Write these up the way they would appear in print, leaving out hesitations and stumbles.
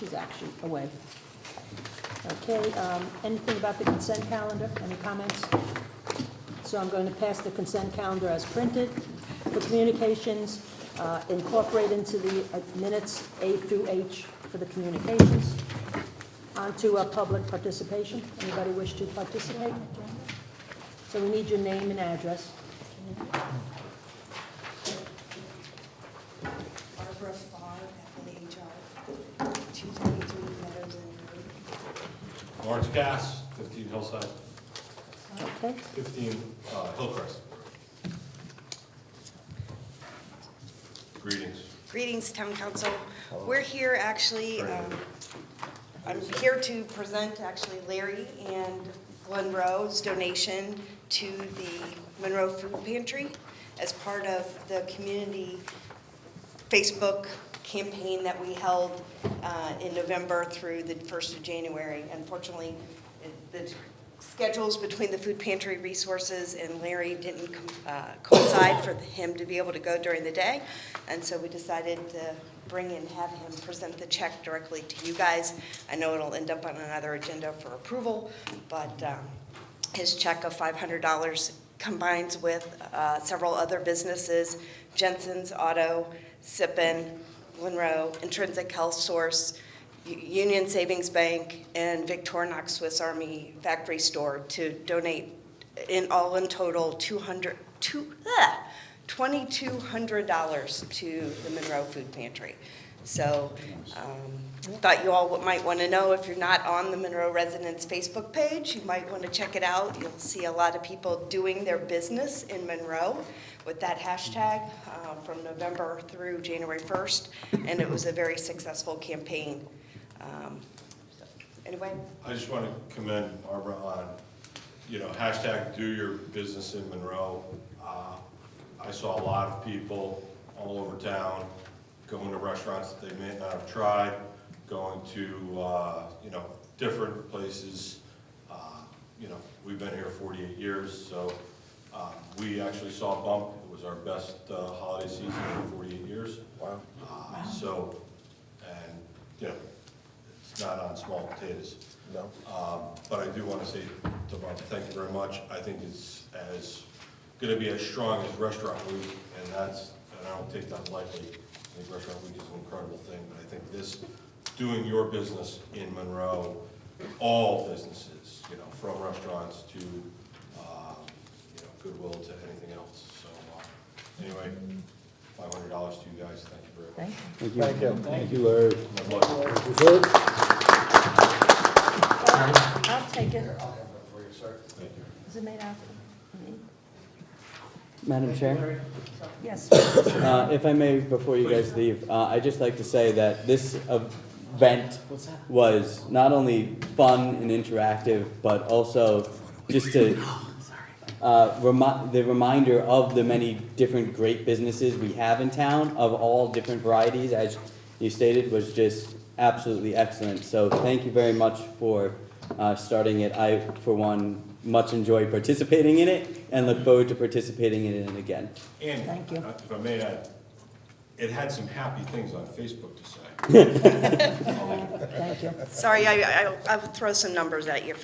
she's actually away. Okay, anything about the consent calendar? Any comments? So I'm going to pass the consent calendar as printed. For communications, incorporate into the minutes A through H for the communications. On to public participation. Anybody wish to participate? So we need your name and address. Barbara Farr, FNHR, 223 Meadows End Road. Lawrence Cass, 15 Hillside, Okay. 15 Hillcrest. Greetings. Greetings, Town Council. We're here actually, I'm here to present actually Larry and Monroe's donation to the Monroe Food Pantry as part of the community Facebook campaign that we held in November through the 1st of January. Unfortunately, the schedules between the food pantry resources and Larry didn't coincide for him to be able to go during the day, and so we decided to bring and have him present the check directly to you guys. I know it'll end up on another agenda for approval, but his check of $500 combines with several other businesses: Jensen's Auto, Sippin, Monroe, Intrinsic Health Source, Union Savings Bank, and Victorinox Swiss Army Factory Store to donate in total $2,200 to the Monroe Food Pantry. So thought you all might want to know, if you're not on the Monroe Residents Facebook page, you might want to check it out. You'll see a lot of people doing their business in Monroe with that hashtag from November through January 1st, and it was a very successful campaign. Anyway. I just want to commend Barbara on, hashtag do your business in Monroe. I saw a lot of people all over town going to restaurants that they may not have tried, going to, different places. We've been here 48 years, so we actually saw a bump. It was our best holiday season in 48 years. Wow. It's not on small potatoes. No. But I do want to say to Barbara, thank you very much. I think it's going to be as strong as Restaurant Week, and I don't take that lightly. I think Restaurant Week is an incredible thing, but I think this, doing your business in Monroe, all businesses, from restaurants to, Goodwill to anything else. So anyway, $500 to you guys. Thank you very much. Thank you. Thank you. Thank you, Larry. My pleasure. I'll take it. I'll have that for you, sir. Thank you. Is it made out? Madam Chair, Yes. if I may, before you guys leave, I'd just like to say that this event was not only fun and interactive, but also just to the reminder of the many different great businesses we have in town of all different varieties, as you stated, was just absolutely excellent. So thank you very much for starting it. I, for one, much enjoy participating in it and look forward to participating in it again. And Thank you. if I may add, it had some happy things on Facebook to say. Thank you. Sorry, I'll throw some numbers at you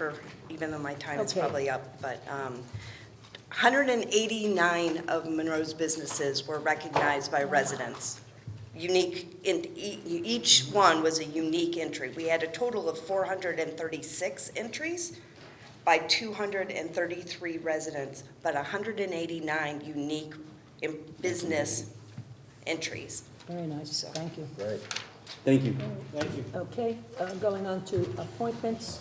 even though my time is Okay. probably up, but 189 of Monroe's businesses were recognized by residents. Unique, each one was a unique entry. We had a total of 436 entries by 233 residents, but 189 unique business entries. Very nice. Thank you. Great. Thank you. Okay, going on to appointments.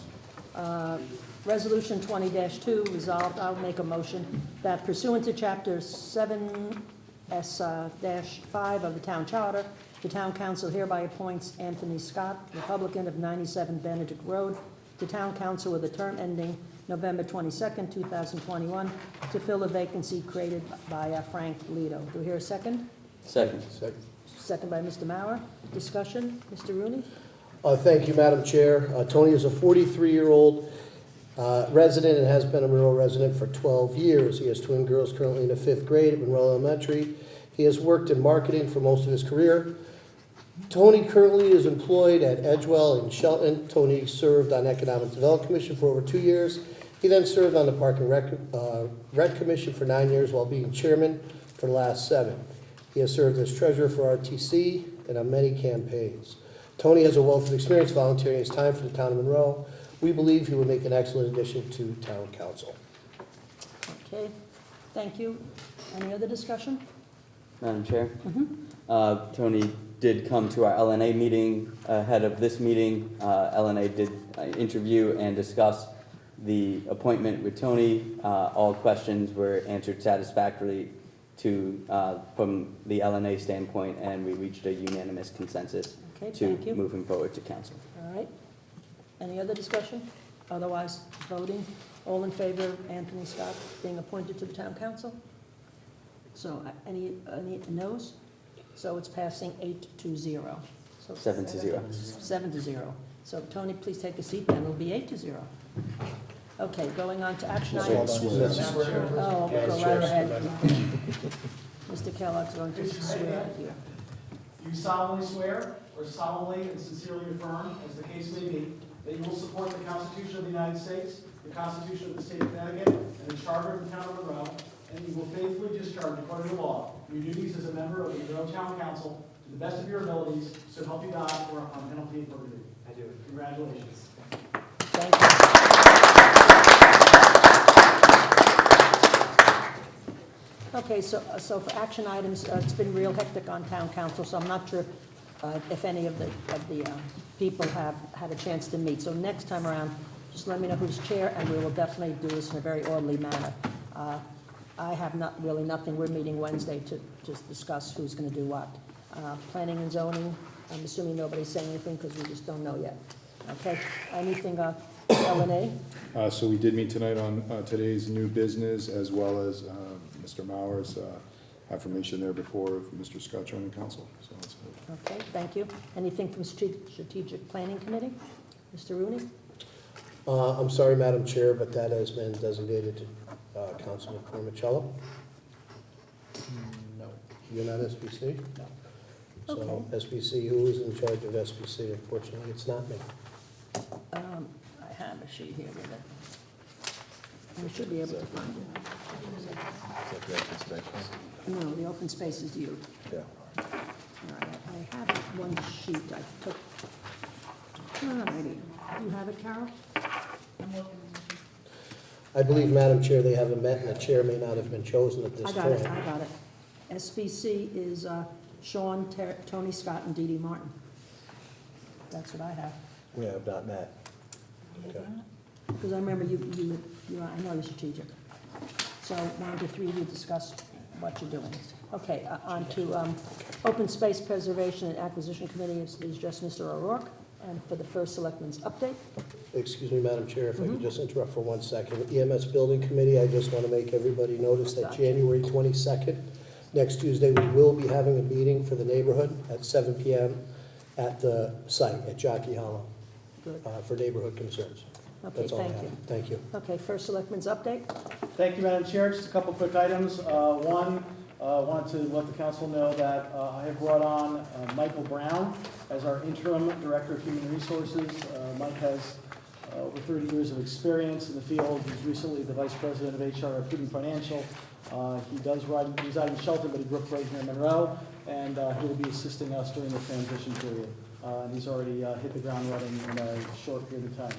Resolution 20-2, resolved, I'll make a motion that pursuant to Chapter 7S-5 of the Town Charter, the Town Council hereby appoints Anthony Scott, Republican of 97 Benedict Road, to Town Council with a term ending November 22nd, 2021, to fill a vacancy created by Frank Lido. Do we hear a second? Second. Second by Mr. Mauer. Discussion, Mr. Rooney? Thank you, Madam Chair. Tony is a 43-year-old resident and has been a Monroe resident for 12 years. He has twin girls currently in the 5th grade at Monroe Elementary. He has worked in marketing for most of his career. Tony currently is employed at Edgewell in Shelton. Tony served on Economic Development Commission for over 2 years. He then served on the Park and Rec Commission for 9 years while being chairman for the last 7. He has served as treasurer for RTC and on many campaigns. Tony has a wealth of experience volunteering his time for the town of Monroe. We believe he would make an excellent addition to town council. Okay, thank you. Any other discussion? Madam Chair? Tony did come to our LNA meeting ahead of this meeting. LNA did interview and discuss the appointment with Tony. All questions were answered satisfactorily from the LNA standpoint, and we reached a unanimous consensus Okay, to thank you. move him forward to council. All right. Any other discussion? Otherwise, voting. All in favor of Anthony Scott being appointed to the town council? So any noes? So it's passing 8-0. So 7-0. 7-0. So Tony, please take a seat, then it'll be 8-0. Okay, going on to action items. Oh, go right ahead. Mr. Kellogg's going to swear here. You solemnly swear, or solemnly and sincerely affirm, as the case may be, that you will support the Constitution of the United States, the Constitution of the State of Connecticut, and the Charter of the Town of Monroe, and you will faithfully discharge, according to law, your duties as a member of the Monroe Town Council to the best of your abilities, so help you God, or upon penalty of perjury. I do. Congratulations. Thank you. Okay, so for action items, it's been real hectic on town council, so I'm not sure if any of the people have had a chance to meet. So next time around, just let me know who's chair, and we will definitely do this in a very orderly manner. I have really nothing. We're meeting Wednesday to just discuss who's going to do what. Planning and zoning, I'm assuming nobody's saying anything because we just don't know yet. Okay, anything L&A? So we did meet tonight on today's new business, as well as Mr. Maurer's affirmation there before of Mr. Scott joining council. So that's it. Okay, thank you. Anything from Strategic Planning Committee? Mr. Rooney? I'm sorry, Madam Chair, but that has been designated to Councilman Cormicello. No. You're not SBC? No. So Okay. SBC, who is in charge of SBC? Unfortunately, it's not me. I have a sheet here with it. We should be able to find it. No, the open space is you. Yeah. All right, I have one sheet I took. Alrighty. You have it, Carol? I believe, Madam Chair, they haven't met, and the chair may not have been chosen at this I time. got it. SBC is Sean, Tony Scott, and Dee Dee Martin. That's what I have. We have not met. Okay. Because I remember you, I know you're strategic. So why don't the three of you discuss what you're doing? Okay, on to Open Space Preservation and Acquisition Committee is just Mr. O'Rourke. And for the first selectman's update, Excuse me, Madam Chair, if I could just interrupt for 1 second. EMS Building Committee, I just want to make everybody notice that Gotcha. January 22nd, next Tuesday, we will be having a meeting for the neighborhood at 7 p.m. at the site at Jockey Hollow good. for neighborhood concerns. Okay, That's all I thank have. you. Thank you. Okay, first selectman's update. Thank you, Madam Chair. Just a couple quick items. One, wanted to let the council know that I have brought on Michael Brown as our interim Director of Human Resources. Mike has over 30 years of experience in the field. He's recently the Vice President of HR at Prudent Financial. He does reside in Shelton, but he grew up right here in Monroe, and he will be assisting us during the transition period. And he's already hit the ground running in a short period of time.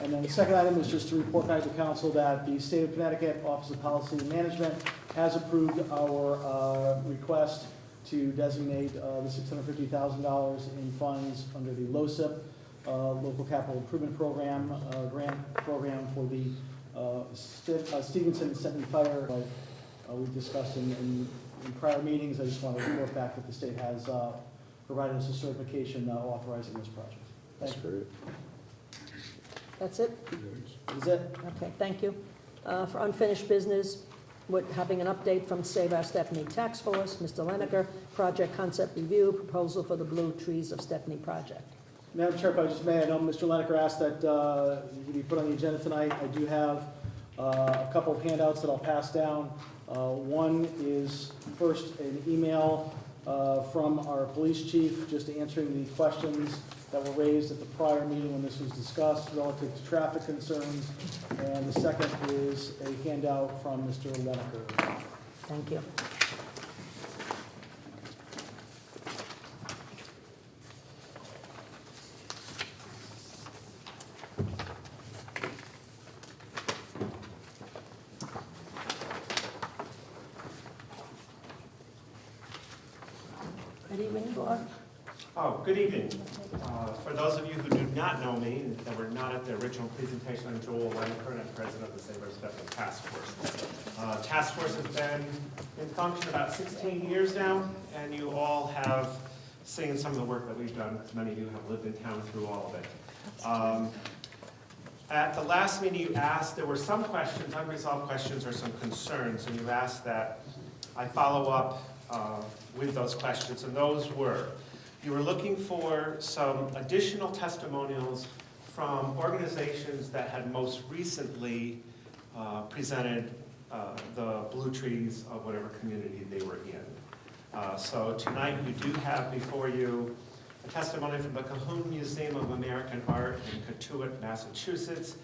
And then the second item is just to report back to council that the State of Connecticut Office of Policy and Management has approved our request to designate the $650,000 in funds under the LoCIP, Local Capital Improvement Program, grant program for the Stevenson and Senton Fire. We discussed in prior meetings. I just want to report back that the state has provided us a certification authorizing this project. That's great. That's it? Is it? Okay, thank you. For unfinished business, we're having an update from Save Our Stephanie Tax Force, Mr. Lenaker, project concept review, proposal for the Blue Trees of Stephanie project. Madam Chair, if I just may, I know Mr. Lenaker asked that he be put on the agenda tonight. I do have a couple of handouts that I'll pass down. One is first an email from our police chief, just answering the questions that were raised at the prior meeting when this was discussed relative to traffic concerns. And the second is a handout from Mr. Lenaker. Thank you. Good evening, Laura. Oh, good evening. For those of you who do not know me, and that were not at the original presentation, I'm Joel Lenaker, and I'm president of the Safer Stepping Task Force. Task Force has been in function about 16 years now, and you all have seen some of the work that we've done, because many of you have lived in town through all of it. At the last meeting you asked, there were some questions, unresolved questions or some concerns, and you asked that I follow up with those questions, and those were, you were looking for some additional testimonials from organizations that had most recently presented the blue trees of whatever community they were in. So tonight you do have before you a testimony from the Cahoon Museum of American Art in Catuit, Massachusetts.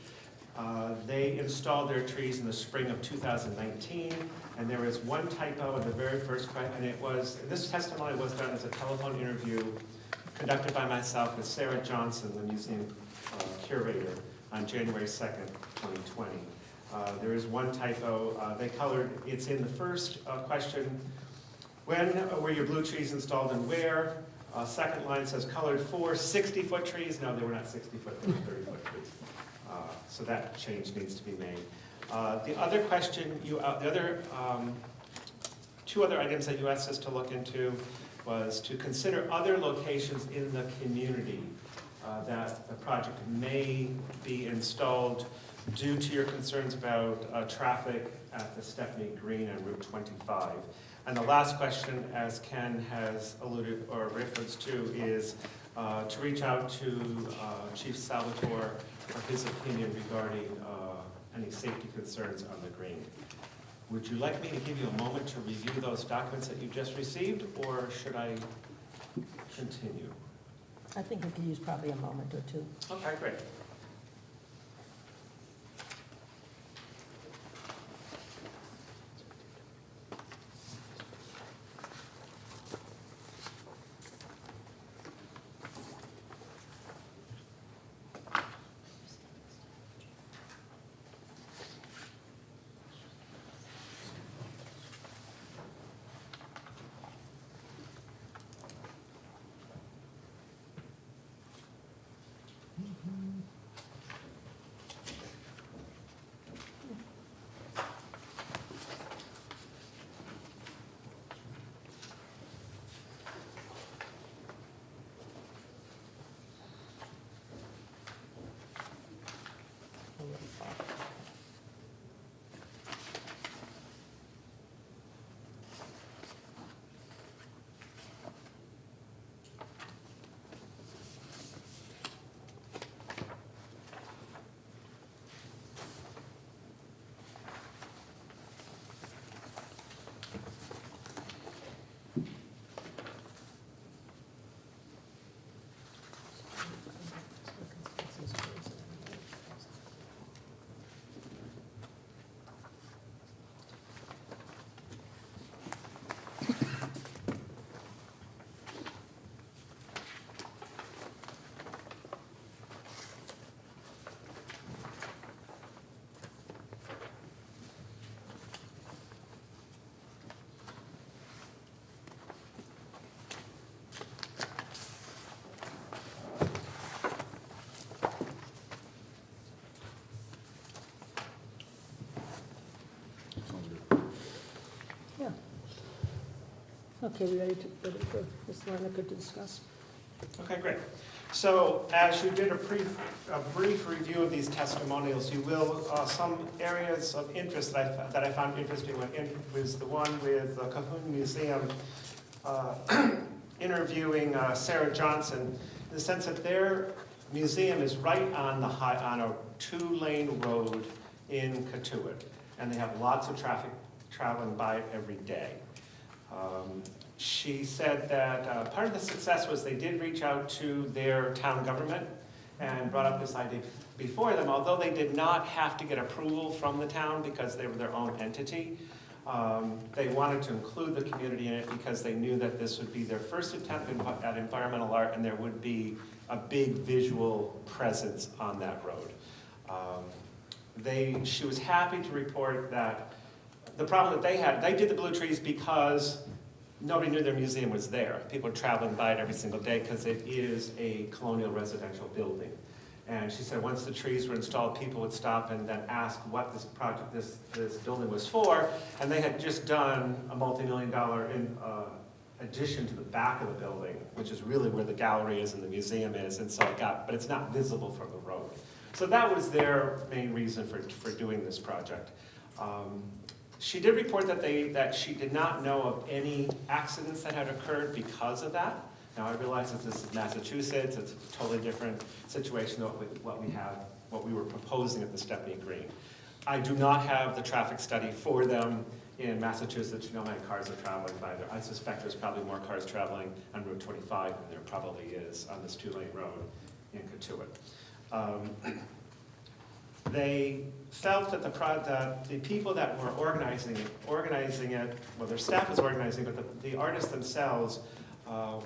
They installed their trees in the spring of 2019, and there is one typo in the very first question, and it was, this testimony was done as a telephone interview conducted by myself with Sarah Johnson, the museum curator, on January 2nd, 2020. There is one typo. They colored, it's in the first question, when were your blue trees installed and where? Second line says colored for 60-foot trees. No, they were not 60-foot, they were 30-foot trees. So that change needs to be made. The other question, two other items that you asked us to look into was to consider other locations in the community that the project may be installed due to your concerns about traffic at the Stepney Green and Route 25. And the last question, as Ken has alluded or referenced to, is to reach out to Chief Salvatore for his opinion regarding any safety concerns on the green. Would you like me to give you a moment to review those documents that you just received, or should I continue? I think we could use probably a moment or two. Okay, great. Yeah. Okay, we ready for Ms. Lenaker to discuss? Okay, great. So as you did a brief review of these testimonials, you will, some areas of interest that I found interesting was the one with the Cahoon Museum interviewing Sarah Johnson, in the sense that their museum is right on a two-lane road in Catuit, and they have lots of traffic traveling by it every day. She said that part of the success was they did reach out to their town government and brought up this idea before them, although they did not have to get approval from the town because they were their own entity. They wanted to include the community in it because they knew that this would be their first attempt at environmental art, and there would be a big visual presence on that road. She was happy to report that the problem that they had, they did the blue trees because nobody knew their museum was there. People were traveling by it every single day because it is a colonial residential building. And she said once the trees were installed, people would stop and then ask what this project, this building was for. And they had just done a multi-million-dollar addition to the back of the building, which is really where the gallery is and the museum is. And so but it's not visible from the road. So that was their main reason for doing this project. She did report that she did not know of any accidents that had occurred because of that. Now I realize that this is Massachusetts, it's a totally different situation than what we were proposing at the Stepney Green. I do not have the traffic study for them in Massachusetts. You know how many cars are traveling by there. I suspect there's probably more cars traveling on Route 25 than there probably is on this 2-lane road in Katuitt. They felt that the people that were organizing it, well, their staff was organizing, but the artists themselves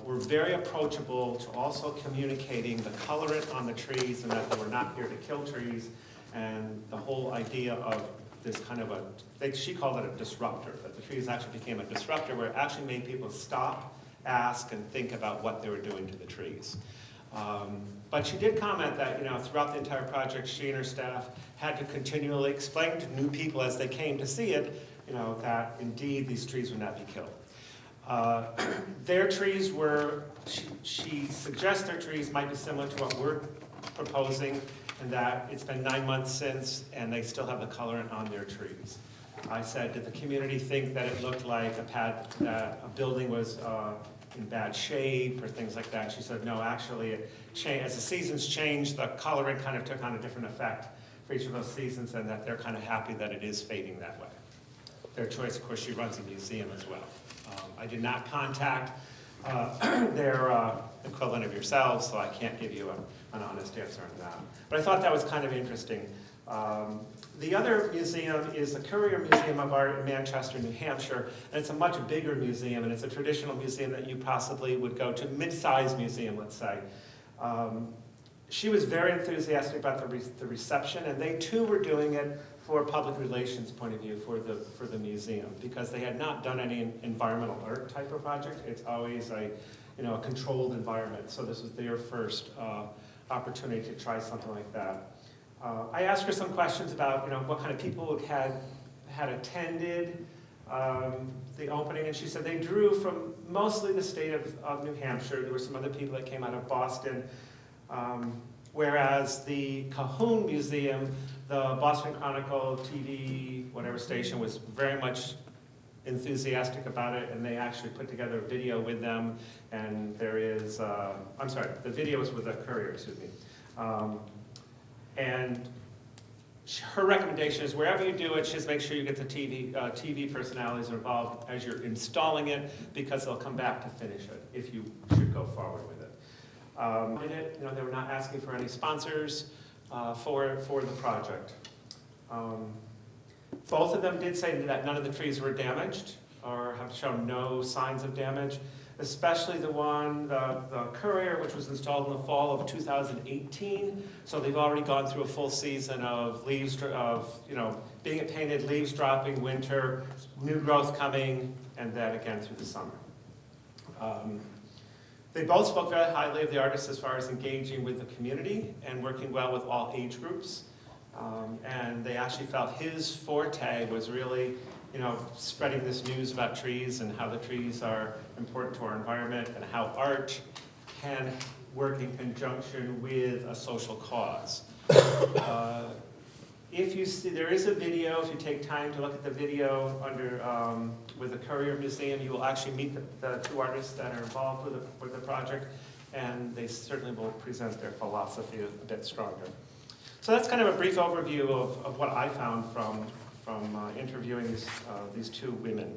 were very approachable to also communicating the colorant on the trees and that they were not here to kill trees, and the whole idea of this kind of she called it a disruptor, that the trees actually became a disruptor where it actually made people stop, ask, and think about what they were doing to the trees. But she did comment that, throughout the entire project, she and her staff had to continually explain to new people as they came to see it, that indeed these trees would not be killed. Their trees she suggests their trees might be similar to what we're proposing, and that it's been 9 months since, and they still have the colorant on their trees. I said, did the community think that it looked like that a building was in bad shape or things like that? She said, no, actually, as the seasons changed, the coloring kind of took on a different effect for each of those seasons, and that they're kind of happy that it is fading that way. Their choice, of course, she runs a museum as well. I did not contact their equivalent of yourselves, so I can't give you an honest answer on that. But I thought that was kind of interesting. The other museum is the Currier Museum of Art in Manchester, New Hampshire, and it's a much bigger museum, and it's a traditional museum that you possibly would go to, mid-sized museum, let's say. She was very enthusiastic about the reception, and they too were doing it for a public relations point of view for the museum, because they had not done any environmental art type of project. It's always a controlled environment, so this was their first opportunity to try something like that. I asked her some questions about what kind of people had attended the opening, and she said they drew from mostly the state of New Hampshire. There were some other people that came out of Boston, whereas the Cahoon Museum, the Boston Chronicle TV, whatever station, was very much enthusiastic about it, and they actually put together a video with them, and there is, I'm sorry, the video was with the Courier, excuse me. And her recommendation is wherever you do it, just make sure you get the TV personalities involved as you're installing it, because they'll come back to finish it if you should go forward with it. They were not asking for any sponsors for the project. Both of them did say that none of the trees were damaged or have shown no signs of damage, especially the Courier, which was installed in the fall of 2018. So they've already gone through a full season of leaves, being painted, leaves dropping, winter, new growth coming, and then again through the summer. They both spoke very highly of the artist as far as engaging with the community and working well with all age groups. And they actually felt his forte was really, spreading this news about trees and how the trees are important to our environment and how art can work in conjunction with a social cause. If you see, there is a video, if you take time to look at the video with the Courier Museum, you will actually meet the two artists that are involved with the project, and they certainly will present their philosophy a bit stronger. So that's kind of a brief overview of what I found from interviewing these two women.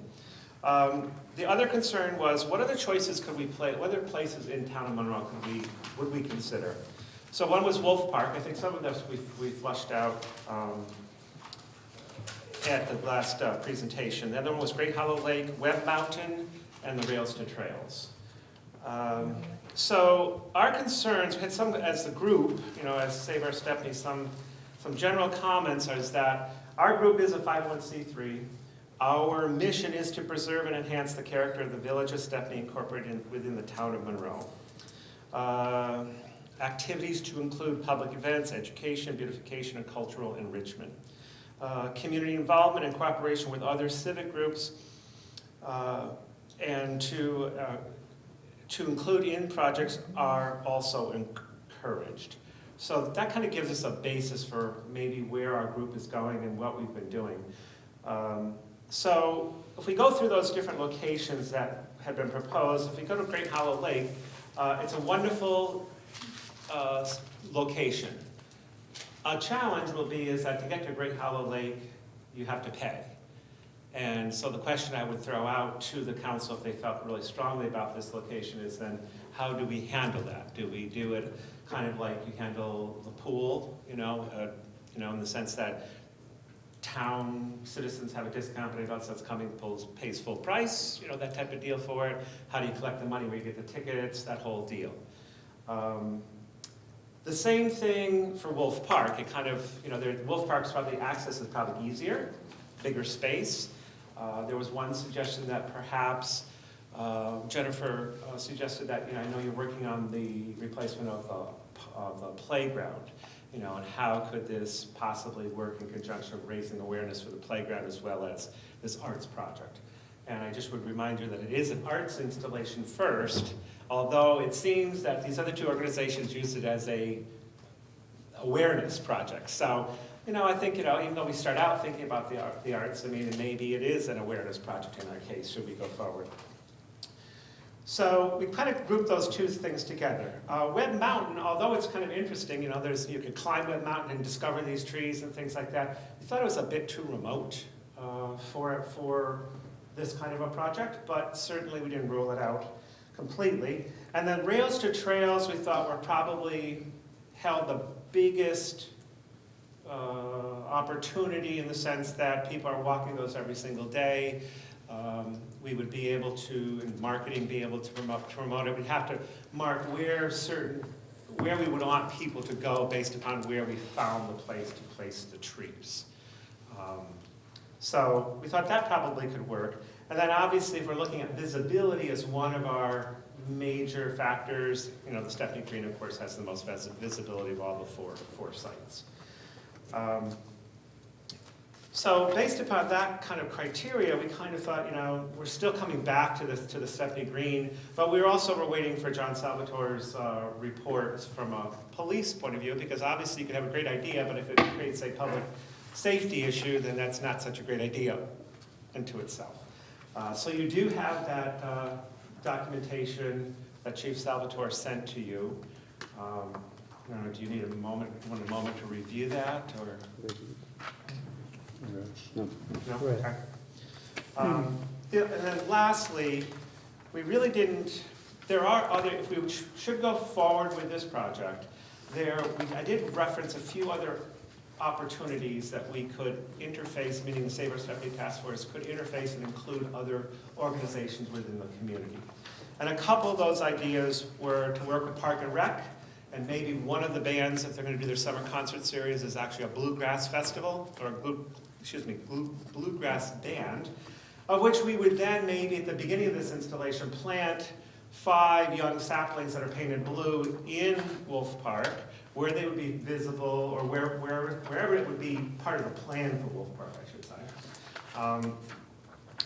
The other concern was, what other choices could we play, what other places in town of Monroe would we consider? So one was Wolf Park. I think some of this we flushed out at the last presentation. The other one was Great Hollow Lake, Web Mountain, and the Rails to Trails. So our concerns, we had some, as the group, as Save Our Stepney, some general comments is that our group is a 501c3. Our mission is to preserve and enhance the character of the village of Stepney incorporated within the town of Monroe. Activities to include public events, education, beautification, and cultural enrichment. Community involvement and cooperation with other civic groups, and to include in projects are also encouraged. So that kind of gives us a basis for maybe where our group is going and what we've been doing. So if we go through those different locations that have been proposed, if we go to Great Hollow Lake, it's a wonderful location. A challenge will be is that to get to Great Hollow Lake, you have to pay. And so the question I would throw out to the council if they felt really strongly about this location is then, how do we handle that? Do we do it kind of like you handle the pool, in the sense that town citizens have a discount, but anybody else that's coming pays full price, that type of deal for it? How do you collect the money where you get the tickets, that whole deal? The same thing for Wolf Park. It kind of, Wolf Park's probably, access is probably easier, bigger space. There was one suggestion that perhaps, Jennifer suggested that, I know you're working on the replacement of the playground, and how could this possibly work in conjunction with raising awareness for the playground as well as this arts project. And I just would remind you that it is an arts installation first, although it seems that these other two organizations use it as a awareness project. So, I think, even though we start out thinking about the arts, maybe it is an awareness project in our case, should we go forward. So we kind of grouped those two things together. Web Mountain, although it's kind of interesting, you can climb Web Mountain and discover these trees and things like that. We thought it was a bit too remote for this kind of a project, but certainly we didn't rule it out completely. And then Rails to Trails, we thought were probably held the biggest opportunity in the sense that people are walking those every single day. We would be able to, in marketing, be able to promote it. We'd have to mark where we would want people to go based upon where we found the place to place the trees. So we thought that probably could work. And then obviously if we're looking at visibility as one of our major factors, the Stepney Green, of course, has the most visibility of all the four sites. So based upon that kind of criteria, we kind of thought, we're still coming back to the Stepney Green, but we were waiting for John Salvatore's report from a police point of view, because obviously you can have a great idea, but if it creates a public safety issue, then that's not such a great idea into itself. So you do have that documentation that Chief Salvatore sent to you. Do you need a moment to review that, or? No. No? Right. Okay. And then lastly, we really didn't, there are other, if we should go forward with this project, I did reference a few other opportunities that we could interface, meaning the Save Our Stepney Task Force could interface and include other organizations within the community. And a couple of those ideas were to work with Park and Rec, and maybe one of the bands, if they're going to do their summer concert series, is actually a bluegrass festival, or bluegrass band, of which we would then maybe at the beginning of this installation plant 5 young saplings that are painted blue in Wolf Park, where they would be visible, or wherever it would be part of the plan for Wolf Park, I should say.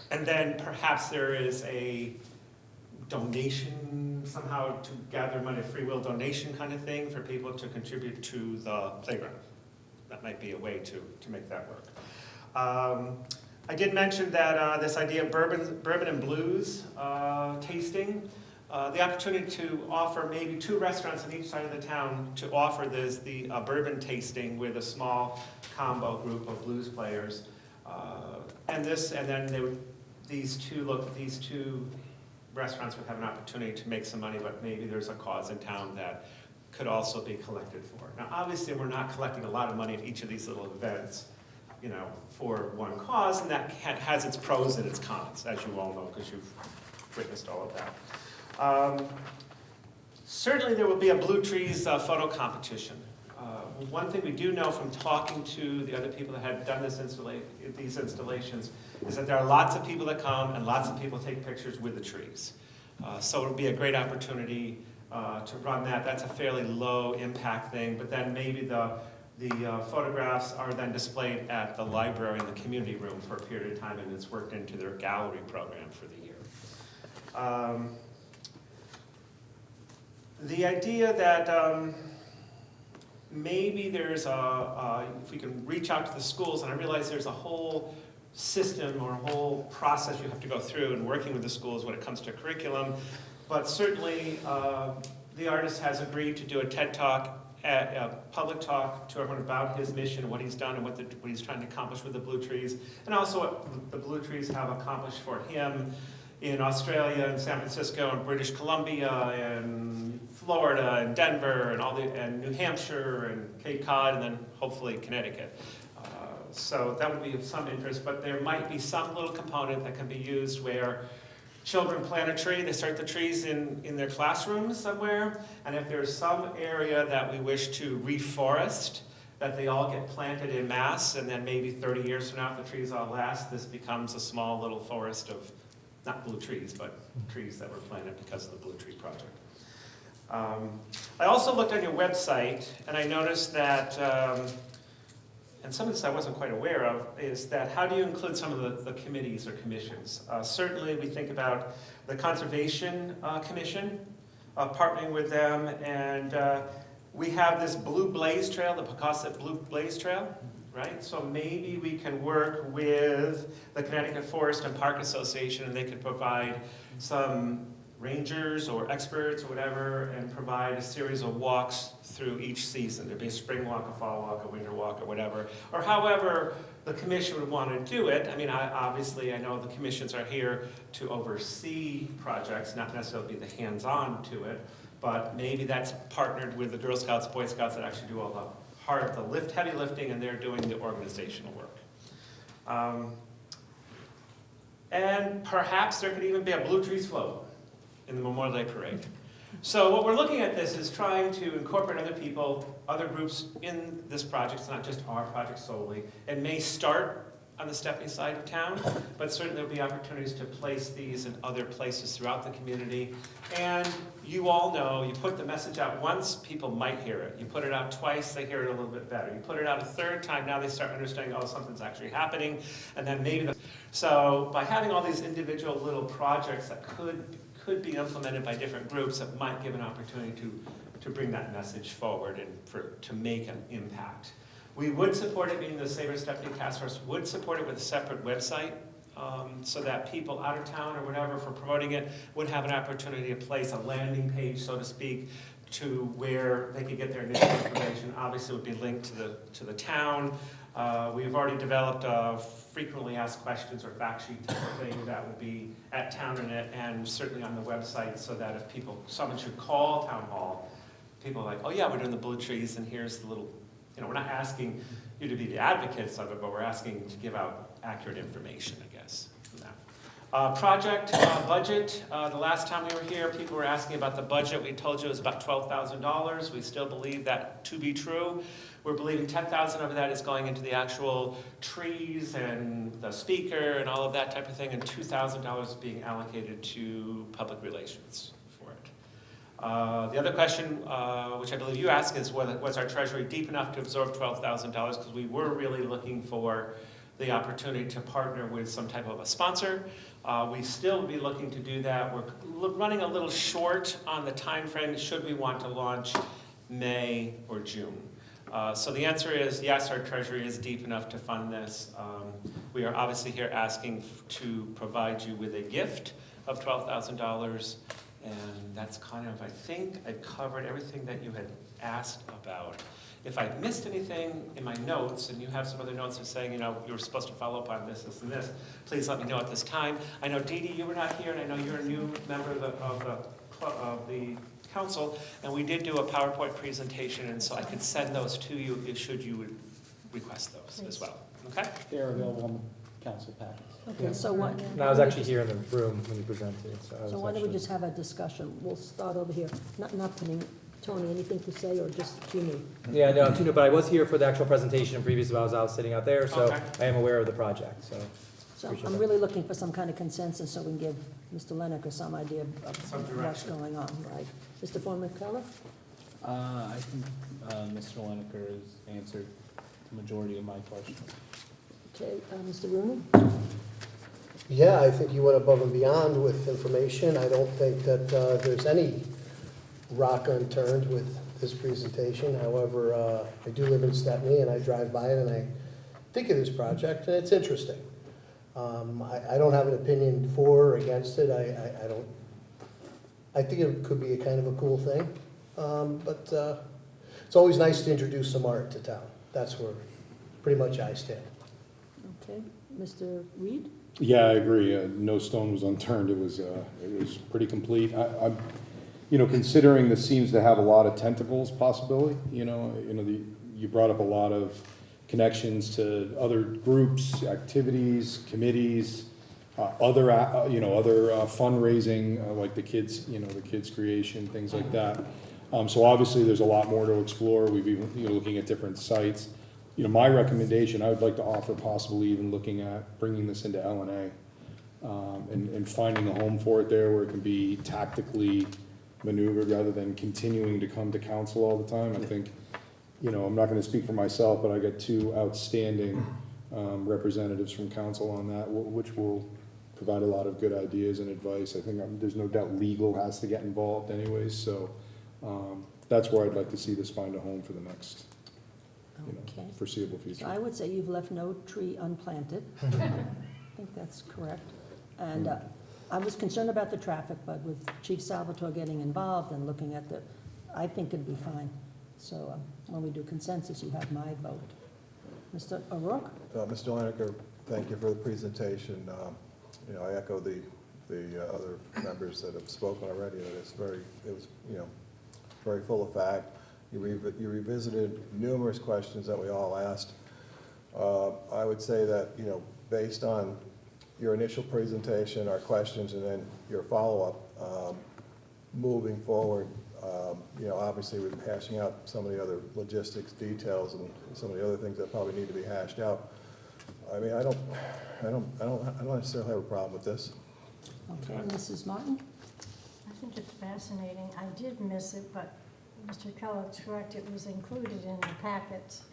And then perhaps there is a donation somehow to gather money, a free will donation kind of thing for people to contribute to the playground. That might be a way to make that work. I did mention that this idea of bourbon and blues tasting, the opportunity to offer maybe 2 restaurants on each side of the town to offer the bourbon tasting with a small combo group of blues players, and then these two restaurants would have an opportunity to make some money, but maybe there's a cause in town that could also be collected for. Now, obviously, we're not collecting a lot of money at each of these little events, you know, for one cause, and that has its pros and its cons, as you all know, because you've witnessed all of that. Certainly, there will be a Blue Trees photo competition. One thing we do know from talking to the other people that had done these installations is that there are lots of people that come and lots of people take pictures with the trees. So it'll be a great opportunity to run that. That's a fairly low impact thing, but then maybe the photographs are then displayed at the library in the community room for a period of time, and it's worked into their gallery program for the year. The idea that maybe there's if we can reach out to the schools, and I realize there's a whole system or a whole process you have to go through in working with the schools when it comes to curriculum, but certainly the artist has agreed to do a TED Talk, a public talk to everyone about his mission, what he's done, and what he's trying to accomplish with the Blue Trees, and also what the Blue Trees have accomplished for him in Australia and San Francisco and British Columbia and Florida and Denver and New Hampshire and Cape Cod and then hopefully Connecticut. So that would be of some interest, but there might be some little component that can be used where children plant a tree, they start the trees in their classrooms somewhere, and if there's some area that we wish to reforest, that they all get planted in mass, and then maybe 30 years from now, if the trees all last, this becomes a small little forest of, not blue trees, but trees that were planted because of the Blue Tree Project. I also looked on your website, and I noticed that, and some of this I wasn't quite aware of, is that how do you include some of the committees or commissions? Certainly we think about the Conservation Commission, partnering with them, and we have this Blue Blaze Trail, the Pecosset Blue Blaze Trail, right? So maybe we can work with the Connecticut Forest and Park Association, and they could provide some rangers or experts or whatever, and provide a series of walks through each season. There'd be a spring walk, a fall walk, a winter walk, or whatever. Or however the commission would want to do it. I mean, obviously, I know the commissions are here to oversee projects, not necessarily be the hands-on to it, but maybe that's partnered with the Girl Scouts, Boy Scouts that actually do all the heavy lifting, and they're doing the organizational work. And perhaps there could even be a Blue Trees float in the Memorial Day Parade. So what we're looking at this is trying to incorporate other people, other groups in this project. It's not just our project solely. It may start on the Stepney side of town, but certainly there'll be opportunities to place these in other places throughout the community. And you all know, you put the message out once, people might hear it. You put it out twice, they hear it a little bit better. You put it out a third time, now they start understanding, oh, something's actually happening, and then maybe so by having all these individual little projects that could be implemented by different groups, that might give an opportunity to bring that message forward and to make an impact. We would support it, meaning the Save Our Stepney Task Force would support it with a separate website, so that people out of town or whatever for promoting it would have an opportunity to place a landing page, so to speak, to where they could get their initial information. Obviously, it would be linked to the town. We've already developed frequently asked questions or fact sheet type of thing that would be at TownNet and certainly on the website, so that if someone should call Town Hall, people are like, oh yeah, we're doing the Blue Trees, and here's the little, we're not asking you to be the advocates of it, but we're asking to give out accurate information, I guess, from that. Project budget, the last time we were here, people were asking about the budget. We told you it was about $12,000. We still believe that to be true. We're believing $10,000 of that is going into the actual trees and the speaker and all of that type of thing, and $2,000 being allocated to public relations for it. The other question, which I believe you asked, is was our treasury deep enough to absorb $12,000? Because we were really looking for the opportunity to partner with some type of a sponsor. We still be looking to do that. We're running a little short on the time frame should we want to launch May or June. So the answer is yes, our treasury is deep enough to fund this. We are obviously here asking to provide you with a gift of $12,000. And that's kind of, I think I covered everything that you had asked about. If I missed anything in my notes, and you have some other notes of saying, you know, you were supposed to follow up on this, this, and this, please let me know at this time. I know, Dee Dee, you were not here, and I know you're a new member of the council, and we did do a PowerPoint presentation, and so I could send those to you should you would request those as well. Okay? They're available on the council packets. Okay, so what? And I was actually here in the room when you presented, so I was So why don't we actually- just have a discussion? We'll start over here. Not putting, Tony, anything to say, or just you me? Yeah, no, I'm too new, but I was here for the actual presentation previously, I was out sitting out there, so Okay. I am aware of the project, so. So Appreciate I'm that. really looking for some kind of consensus so we can give Mr. Lenaker some idea of Some what's direction. going on, right? Mr. Formicola? I think Mr. Lenaker has answered the majority of my questions. Okay, Mr. Rooney? Yeah, I think you went above and beyond with information. I don't think that there's any rock unturned with this presentation. However, I do live in Stepney, and I drive by it, and I think of this project, and it's interesting. I don't have an opinion for or against it. I don't, I think it could be a kind of a cool thing. But it's always nice to introduce some art to town. That's where pretty much I stand. Okay, Mr. Reed? Yeah, I agree. No stone was unturned. It was pretty complete. I'm, you know, considering this seems to have a lot of tentacles possibility, you brought up a lot of connections to other groups, activities, committees, other fundraising, like the kids, the kids creation, things like that. So obviously there's a lot more to explore. We've been, looking at different sites. My recommendation, I would like to offer possibly even looking at bringing this into LNA, and finding a home for it there where it can be tactically maneuvered rather than continuing to come to council all the time. I think, I'm not gonna speak for myself, but I got two outstanding representatives from council on that, which will provide a lot of good ideas and advice. I think there's no doubt legal has to get involved anyways, so that's where I'd like to see this find a home for the next Okay. foreseeable So future. I would say you've left no tree unplanted. I think that's correct. And I was concerned about the traffic, but with Chief Salvatore getting involved and looking at I think it'd be fine. So when we do consensus, you have my vote. Mr. O'Rourke? Mr. Lenaker, thank you for the presentation. I echo the other members that have spoken already, that it was very full of fact. You revisited numerous questions that we all asked. I would say that, based on your initial presentation, our questions, and then your follow-up, moving forward, obviously we're hashing out some of the other logistics details and some of the other things that probably need to be hashed out. I mean, I don't necessarily have a problem with this. Okay, Mrs. Martin? I think it's fascinating. I did miss it, but Mr. Kellogg's correct. It was included in the packets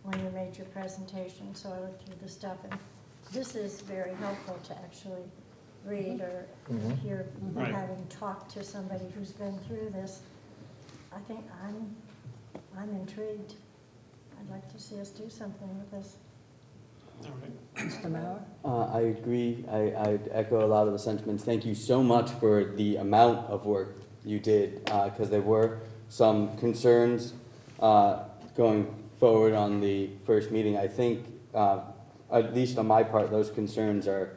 when you made your presentation, so I looked through the stuff. And this is very helpful to actually read or hear, Right. having talked to somebody who's been through this. I think I'm intrigued. I'd like to see us do something with this. All right. Mr. Mauer? I agree. I echo a lot of the sentiments. Thank you so much for the amount of work you did, because there were some concerns going forward on the first meeting. I think, at least on my part, those concerns are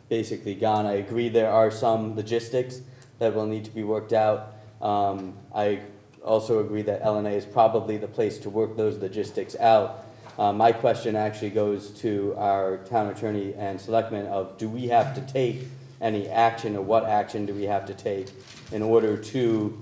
basically gone. I agree there are some logistics that will need to be worked out. I also agree that LNA is probably the place to work those logistics out. My question actually goes to our town attorney and selectmen of, do we have to take any action, or what action do we have to take in order to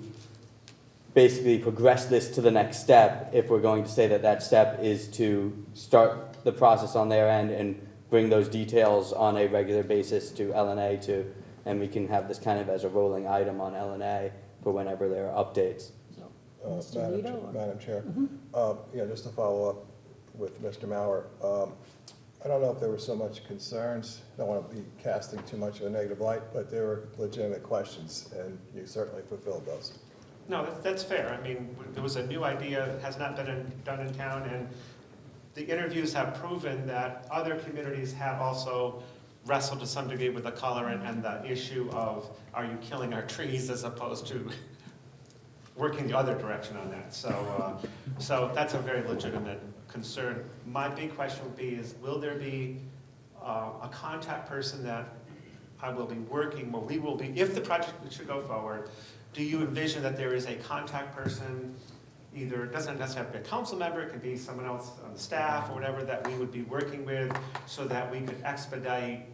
basically progress this to the next step, if we're going to say that that step is to start the process on their end and bring those details on a regular basis to LNA and we can have this kind of as a rolling item on LNA for whenever there are updates. Mr. Lito, or- Madam Chair, just to follow up with Mr. Mauer, I don't know if there were so much concerns, don't want to be casting too much of a negative light, but there were legitimate questions, and you certainly fulfilled those. No, that's fair. I mean, there was a new idea that has not been done in town, and the interviews have proven that other communities have also wrestle to some degree with the color and the issue of, are you killing our trees as opposed to working the other direction on that. So that's a very legitimate concern. My big question would be is, will there be a contact person that I will be working, or we will be, if the project should go forward, do you envision that there is a contact person, either, it doesn't necessarily have to be a council member, it could be someone else on the staff or whatever, that we would be working with so that we could expedite,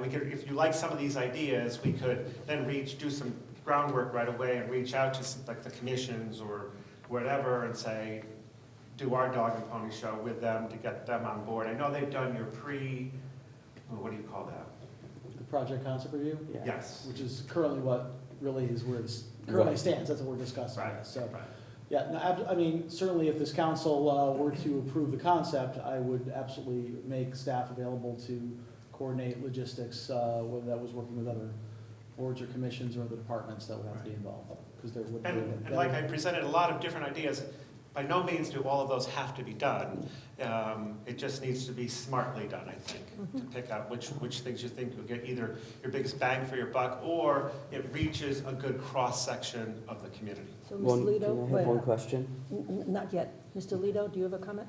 we could, if you like some of these ideas, we could then do some groundwork right away and reach out to like the commissions or whatever and say, do our dog and pony show with them to get them on board. I know they've done your what do you call that? The project concept review, Yeah. Yes. which is currently what really is where it currently Right. stands, that's what we're discussing. Right. So, Right. yeah, no, I mean, certainly if this council were to approve the concept, I would absolutely make staff available to coordinate logistics, whether that was working with other boards or commissions or other departments that would have to be involved, because there would be. And like I presented a lot of different ideas, by no means do all of those have to be done. It just needs to be smartly done, I think, to pick out which things you think you'll get either your biggest bang for your buck, or it reaches a good cross-section of the community. So, Mr. Lido, Can I wait, have one question? not yet. Mr. Lido, do you have a comment?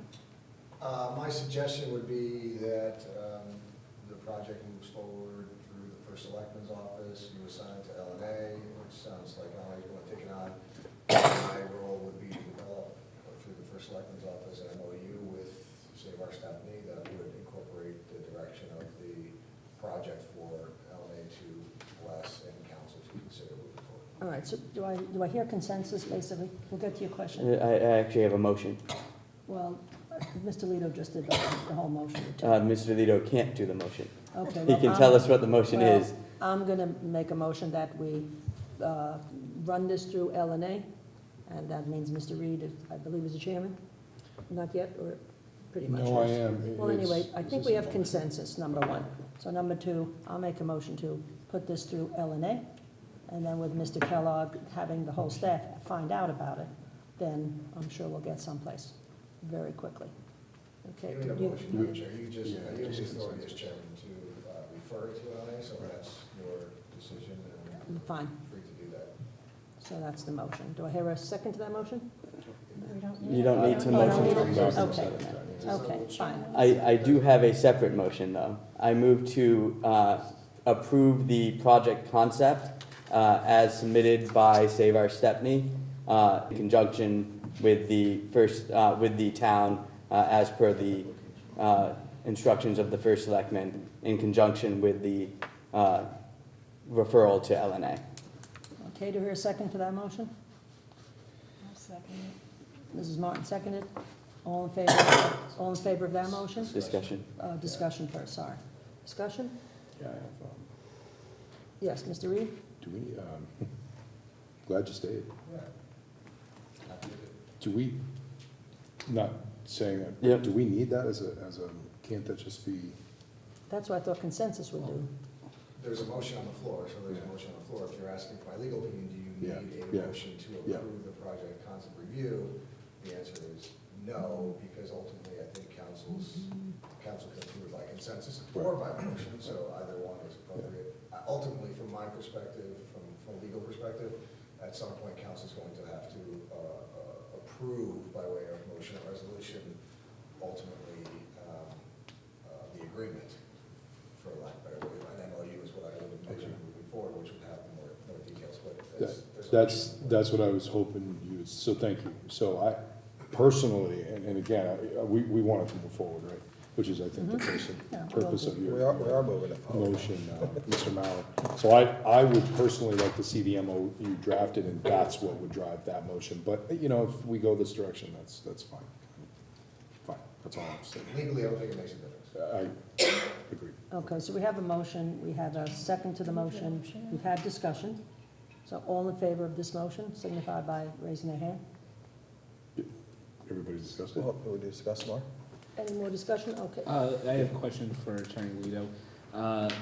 My suggestion would be that the project moves forward through the first selectman's office, you assign it to LNA, which sounds like LNA's going to take it on. My role would be to develop through the first selectman's office an MOU with, say, our staff that would incorporate the direction of the project for LNA to bless and council to consider moving forward. All right, so do I hear consensus, basically? We'll get to your question. I actually have a motion. Well, Mr. Lido just did the whole motion. Mr. Lido can't do the motion. Okay. He well, can tell us what the motion well, is. I'm going to make a motion that we run this through LNA, and that means Mr. Reed, I believe, is the chairman? Not yet, or pretty much? No, I is? am. Well, It's- anyway, I think we have consensus, number one. So number two, I'll make a motion to put this through LNA, and then with Mr. Kellogg having the whole staff find out about it, then I'm sure we'll get someplace very quickly. Okay? You need a you- motion, Madam Chair, you just, Yeah, you have the just authority as consensus. chairman to refer it to LNA, so that's your decision and Fine, free to do that. so that's the motion. Do I hear a second to that motion? We don't You don't need to Oh, don't motion need to it? reverse. Okay. Okay, fine. I do have a separate motion, though. I move to approve the project concept as submitted by Save Our Stepney in conjunction with the with the town as per the instructions of the first selectman in conjunction with the referral to LNA. Okay, do I hear a second to that motion? I'll second it. Mrs. Martin seconded. All in favor of that motion? Discussion. Discussion first, sorry. Discussion? Yeah, I have, Yes, Mr. Reed? do we, glad you stayed. Happy to do. Do we, not saying that, Yep. do we need that can't that just be? That's what I thought consensus would do. There's a motion on the floor, so there's a motion on the floor. If you're asking for my legal opinion, do you Yeah, need yeah, a motion to yeah. approve the project concept review? The answer is no, because ultimately I think council can approve by consensus or by motion, so either one is appropriate. Ultimately, from my perspective, from a legal perspective, at some point, council's going to have to approve by way of motion or resolution, ultimately, the agreement, for lack of a better word. An MOU is what I would envision moving forward, which would have more details, but That's what I was hoping you, so thank you. So I personally, and again, we wanted to move forward, right? Which is, I think, the Yeah, purpose of We your are moving it forward. motion, Mr. Mauer. So I would personally like to see the MOU drafted, and that's what would drive that motion. But, if we go this direction, that's fine. Fine, that's all I'm saying. Legally, I don't think it makes a difference. I agree. Okay, so we have a motion, we have a second to the motion, we've had discussion. So all in favor of this motion signify by raising their hand. Everybody's discussed it? Well, we discuss more? Any more discussion? Okay. I have a question for Attorney Lido.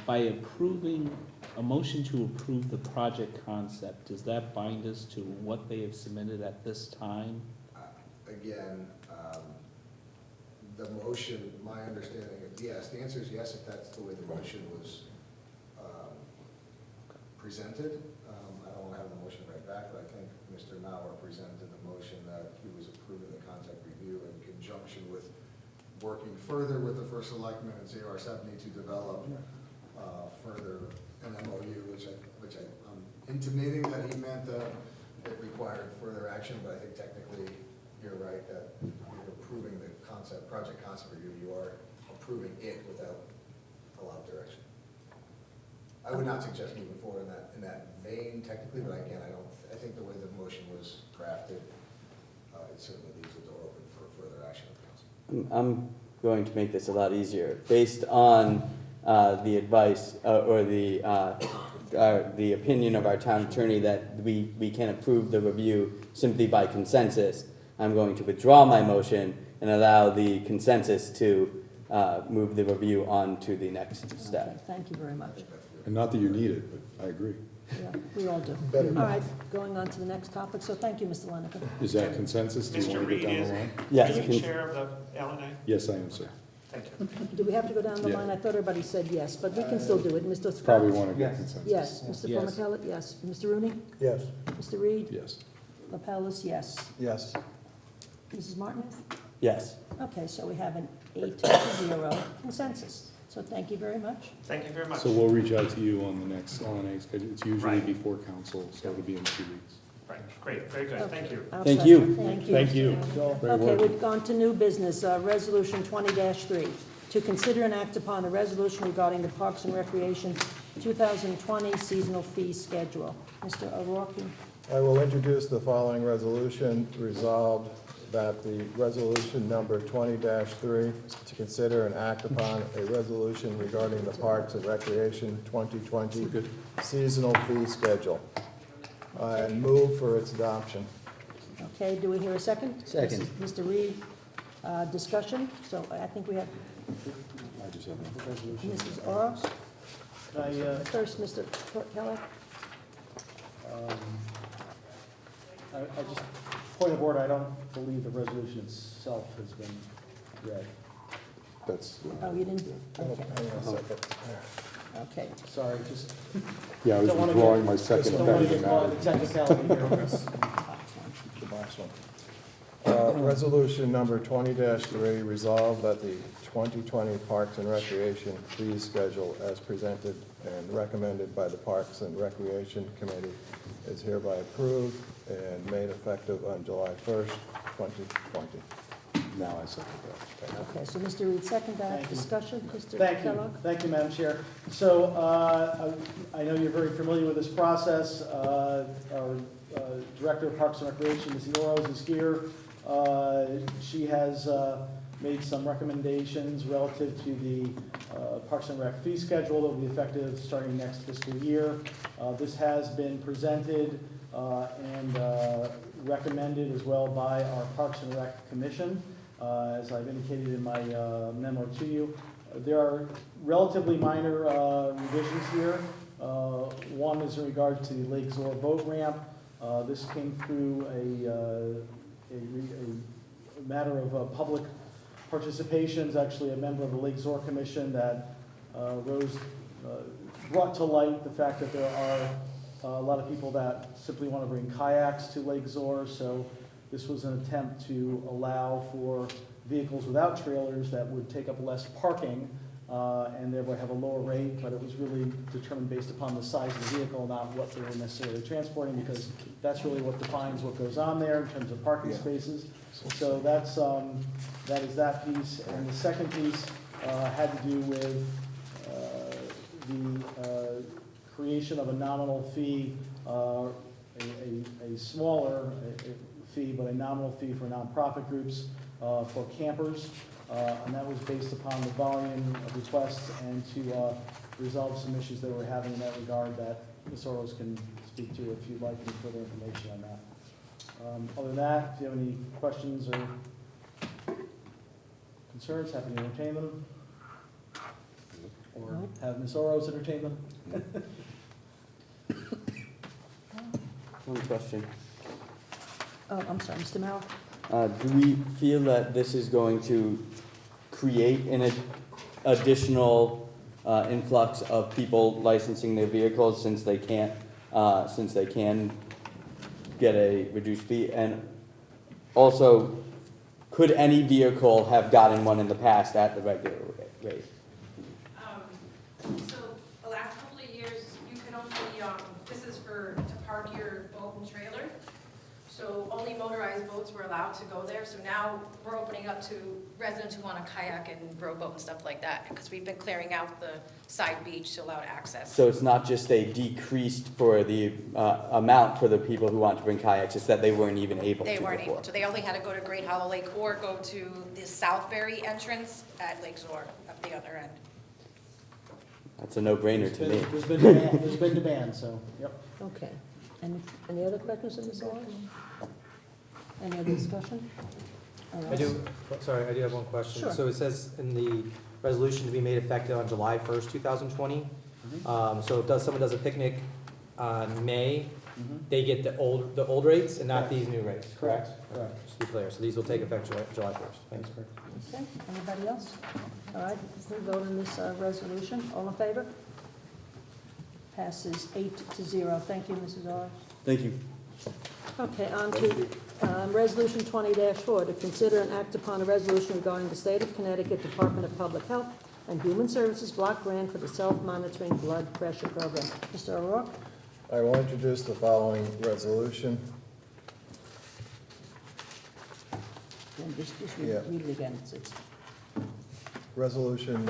By approving, a motion to approve the project concept, does that bind us to what they have submitted at this time? Again, the motion, my understanding is yes. The answer is yes, if that's the way the motion was presented. I don't want to have the motion right back, but I think Mr. Mauer presented the motion that he was approving the concept review in conjunction with working further with the first selectman and CR70 to develop further an MOU, which I'm intimating that he meant it required further action, but I think technically you're right that you're approving the project concept review. You are approving it without a lot of direction. I would not suggest moving forward in that vein technically, but again, I think the way the motion was crafted, it certainly leaves the door open for further action of the council. I'm going to make this a lot easier. Based on the advice or the opinion of our town attorney that we can approve the review simply by consensus, I'm going to withdraw my motion and allow the consensus to move the review on to the next Okay, step. thank you very much. And not that you need it, but I agree. Yeah, we all do. Better All not. right, going on to the next topic, so thank you, Mr. Lenica. Is that consensus? Do you Mr. want to Reed go down is, the line? Yes, are you chair of the LNA? Yes, I am, sir. Thank you. Do we have to go down the Yeah. line? I thought everybody said yes, but we can still do it. Mr. Scott? Probably want to get Yes. consensus. Yes. Mr. Yes. Formicella? Yes. Mr. Rooney? Yes. Mr. Reed? Yes. Lapellis, yes. Yes. Mrs. Martin? Yes. Okay, so we have an 8-0 consensus. So thank you very much. Thank you very much. So we'll reach out to you on the next LNA schedule. It's usually Right. before council, so it'll be in 2 weeks. Right, great, very good, thank you. Our Thank pleasure. you. Thank you. Thank you. Great Okay, work. we've gone to new business, Resolution 20-3, to consider and act upon a resolution regarding the Parks and Recreation 2020 seasonal fee schedule. Mr. O'Rourke? I will introduce the following resolution. Resolved that the resolution number 20-3, to consider and act upon a resolution regarding the Parks and Recreation 2020 seasonal fee schedule, and move for its adoption. Okay, do we hear a second? Second. Mr. Reed, discussion, so I think we have I just have Mrs. Oro. Can I, First, Mr. Keller. I just, point of order, I don't believe the resolution itself has been read. That's, Oh, you didn't? Okay, Hang on a second. okay. Sorry, just yeah, I was don't want to withdrawing get, my second don't want to pending get caught in matter. the technicality here on this. The last one. Resolution number 20-3, resolved that the 2020 Parks and Recreation fee schedule as presented and recommended by the Parks and Recreation Committee is hereby approved and made effective on July 1st, 2020. Now I second that. Okay, so Mr. Reed, second that. Thank you. Discussion, Mr. Thank Kellogg? you, thank you, Madam Chair. So, I know you're very familiar with this process. Our Director of Parks and Recreation, Ms. Oros, is here. She has made some recommendations relative to the Parks and Rec fee schedule that will be effective starting next fiscal year. This has been presented and recommended as well by our Parks and Rec Commission. As I've indicated in my memo to you, there are relatively minor revisions here. One is in regard to the Lake Zor boat ramp. This came through a matter of public participation. It's actually a member of the Lake Zor Commission that brought to light the fact that there are a lot of people that simply want to bring kayaks to Lake Zor. So this was an attempt to allow for vehicles without trailers that would take up less parking and thereby have a lower rate, but it was really determined based upon the size of the vehicle, not what they were necessarily transporting, because that's really what defines what goes on there in terms of parking spaces. So that is that piece. And the second piece had to do with the creation of a nominal fee, a smaller fee, but a nominal fee for nonprofit groups for campers. And that was based upon the volume of requests and to resolve some issues that we're having in that regard that Ms. Oros can speak to if you'd like any further information on that. Other than that, if you have any questions or concerns, happy to entertain them. Or have Ms. Oros entertain them. One question. Oh, I'm sorry, Mr. Mauer? Do we feel that this is going to create an additional influx of people licensing their vehicles since they can get a reduced fee? And also, could any vehicle have gotten one in the past at the regular rate? So the last couple of years, you can only, this is to park your boat and trailer. So only motorized boats were allowed to go there. So now we're opening up to residents who want to kayak and rowboat and stuff like that, because we've been clearing out the side beach to allow access. So it's not just a decreased for the amount for the people who want to bring kayaks, it's that they weren't even able to They weren't before. able to. They only had to go to Great Hollow Lake or go to the Southbury entrance at Lake Zor at the other end. That's a no-brainer to me. There's been demand, so, yep. Okay. Any other questions of Ms. Lawrence? Any other discussion? All I right. do, sorry, I do have one question. Sure. So it says in the resolution to be made effective on July 1st, 2020. So if someone does a picnic on May, they get the old rates and not these new rates, correct? Correct. Just to be clear, so these will take effect July 1st. Thanks. Okay, anybody else? All right, we vote on this resolution. All in favor? Passes 8-0. Thank you, Mrs. Orr. Thank you. Okay, on to Resolution 20-4, to consider and act upon a resolution regarding the State of Connecticut Department of Public Health and Human Services block grant for the self-monitoring blood pressure program. Mr. O'Rourke? I will introduce the following resolution. And just Yeah. read it again. It's Resolution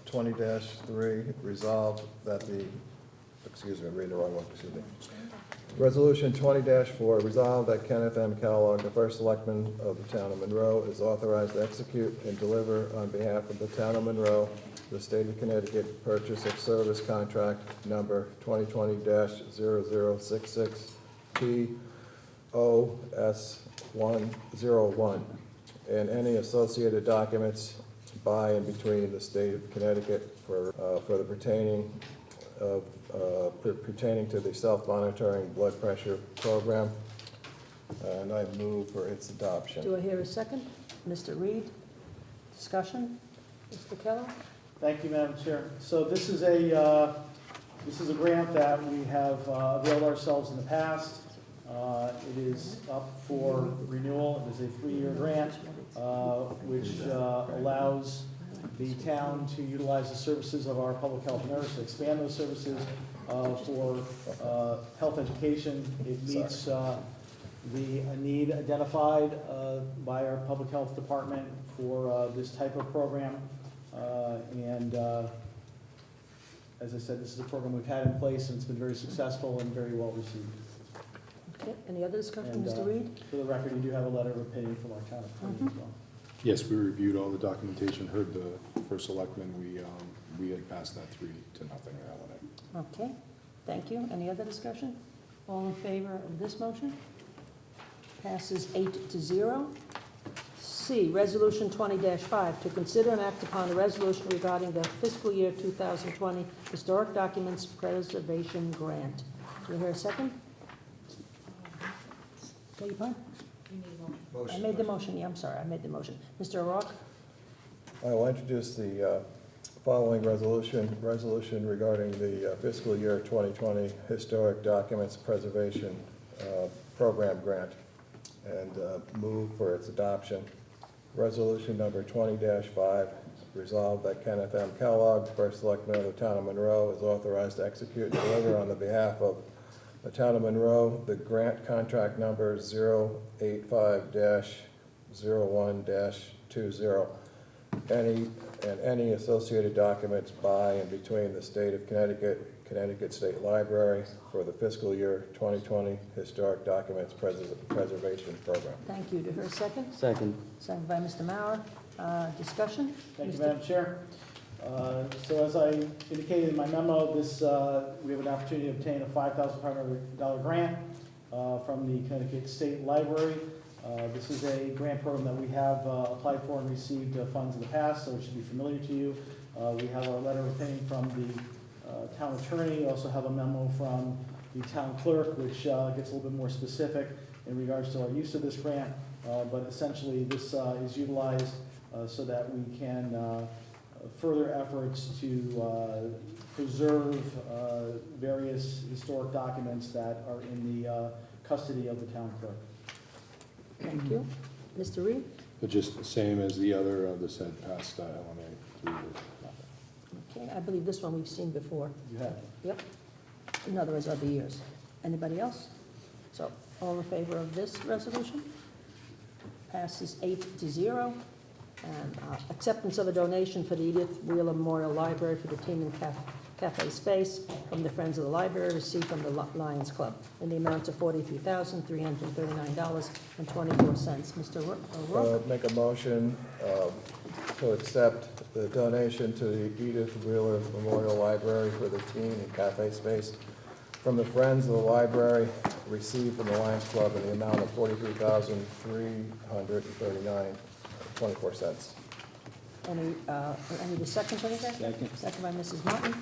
20-3, resolved that the, excuse me, I'm reading the wrong one, excuse me. Resolution 20-4, resolved that Kenneth M. Kellogg, the first selectman of the town of Monroe, is authorized to execute and deliver on behalf of the town of Monroe the state of Connecticut purchase of service contract number 2020-0066 POS101 and any associated documents by and between the state of Connecticut for the pertaining to the self-monitoring blood pressure program, and I move for its adoption. Do I hear a second? Mr. Reed? Discussion? Mr. Keller? Thank you, Madam Chair. So this is a grant that we have availed ourselves in the past. It is up for renewal. It is a 3-year grant, which allows the town to utilize the services of our public health nurse, to expand those services for health education. It meets the need identified by our public health department for this type of program. And as I said, this is a program we've had in place, and it's been very successful and very well received. Okay, any other discussion, And, Mr. Reed? For the record, you do have a letter of opinion from our town attorney as well. Yes, we reviewed all the documentation, heard the first selectman, we had passed that 3-0 that one. Okay, thank you. Any other discussion? All in favor of this motion? Passes 8-0. C, Resolution 20-5, to consider and act upon a resolution regarding the fiscal year 2020 Historic Documents Preservation Grant. Do you hear a second? Beg your pardon? I made the motion, yeah, I'm sorry, I made the motion. Mr. O'Rourke? I will introduce the following resolution regarding the fiscal year 2020 Historic Documents Preservation Program Grant, and move for its adoption. Resolution number 20-5, resolved that Kenneth M. Kellogg, first selectman of the town of Monroe, is authorized to execute and deliver on the behalf of the town of Monroe the grant contract number 085-01-20, any associated documents by and between the state of Connecticut, Connecticut State Library for the fiscal year 2020 Historic Documents Preservation Program. Thank you. Do you hear a second? Second. Second by Mr. Mauer. Discussion? Thank you, Madam Chair. So as I indicated in my memo, we have an opportunity to obtain a $5,500 grant from the Connecticut State Library. This is a grant program that we have applied for and received funds in the past, so it should be familiar to you. We have our letter of opinion from the town attorney. We also have a memo from the town clerk, which gets a little bit more specific in regards to our use of this grant. But essentially, this is utilized so that we can further efforts to preserve various historic documents that are in the custody of the town clerk. Thank you. Mr. Reed? But just the same as the other, the said past LMA 3 years. Okay, I believe this one we've seen before. You have. Yep. In other words, other years. Anybody else? So, all in favor of this resolution? Passes 8-0. And acceptance of a donation for the Edith Wheeler Memorial Library for the Team and Cafe space from the Friends of the Library received from the Lions Club in the amount of $43,339.24. Mr. O'Rourke? Make a motion to accept the donation to the Edith Wheeler Memorial Library for the teen and cafe space from the Friends of the Library received from the Lions Club in the amount of $43,339.24. Any the second for that? Second. Second by Mrs. Martin.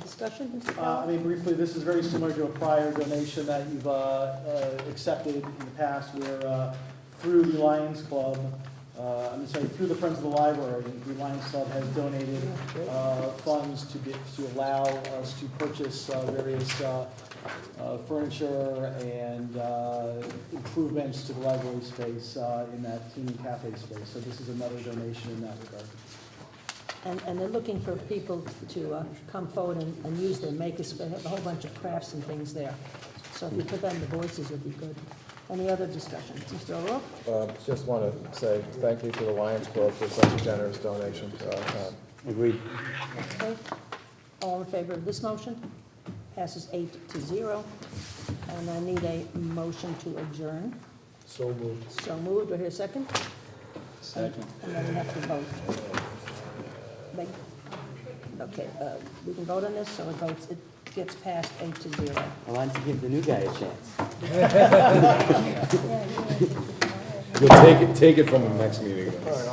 Discussion, Mr. I Powell? mean, briefly, this is very similar to a prior donation that you've accepted in the past where through the Lions Club, through the Friends of the Library, the Lions Club has donated funds to allow us to purchase various furniture and improvements to the library space in that teen and cafe space. So this is another donation in that regard. And they're looking for people to come forward and use their makers. They have a whole bunch of crafts and things there. So if you put that in the voices, it would be good. Any other discussion? Mr. O'Rourke? Just want to say thank you to the Lions Club for such a generous donation to our town. Agreed. Okay. All in favor of this motion? Passes 8-0. And I need a motion to adjourn. So moved. So moved. Do I hear a second? Second. And then we have to vote. Okay, we can vote on this, so it gets passed 8-0. I wanted to give the new guy a chance. Yeah, You'll take it from the next meeting then.